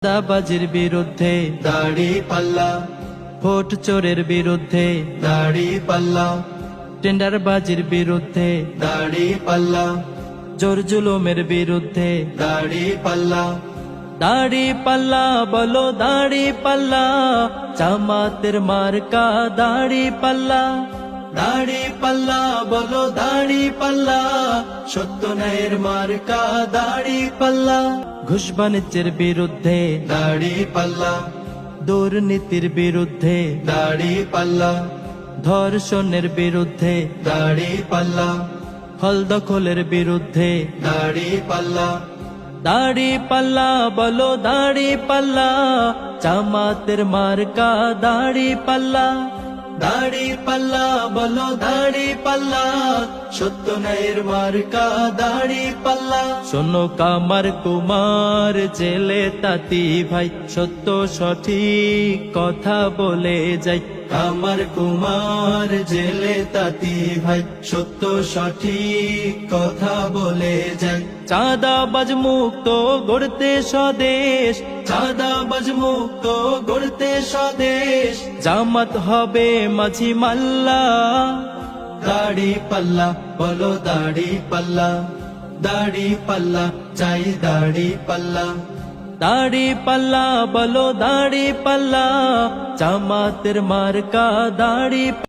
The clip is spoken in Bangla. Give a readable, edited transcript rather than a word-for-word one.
দাবাজির বিরুদ্ধে দাড়ি পাল্লা, ভোট চোরের বিরুদ্ধে দাড়ি পাল্লা, টেন্ডারবাজির বিরুদ্ধে দাড়ি পাল্লা, জোর জুলুমের বিরুদ্ধে দাড়ি পাল্লা, দাড়ি পাল্লা বলো দাড়ি পাল্লা, জামাতের মার্কা দাড়ি পাল্লা। দাড়ি পাল্লা বলো দাড়ি পাল্লা, সত্য ন্যায়ের মার্কা দাড়ি পাল্লা, ঘুষ বাণিজ্যের বিরুদ্ধে দাড়ি পাল্লা, দুর্নীতির বিরুদ্ধে দাড়ি পাল্লা, ধর্ষণের বিরুদ্ধে দাড়ি পাল্লা, হল দখলের বিরুদ্ধে দাড়ি পাল্লা, দাড়ি পাল্লা বলো দাড়ি পাল্লা, জামাতের মার্কা দাড়ি পাল্লা। দাড়ি পাল্লা বলো দাড়ি পাল্লা, সত্য ন্যায়ের মার্কা দাড়ি পাল্লা। শোনো কামার কুমার জেলে তাঁতি ভাই, সত্য সঠিক কথা বলে যাই। আমার কুমার জেলে তাঁতি ভাই, সত্য সঠিক কথা বলে যায়। চাঁদাবাজ মুক্ত গড়তে স্বদেশ, চাঁদাবাজ মুক্ত গড়তে স্বদেশ, জামাত হবে মাঝি মাল্লা। দাড়ি পাল্লা বলো দাড়ি পাল্লা, দাড়ি পাল্লা চাই দাড়ি পাল্লা, দাড়ি পাল্লা বলো দাড়ি পাল্লা, জামাতের মার্কা দাড়ি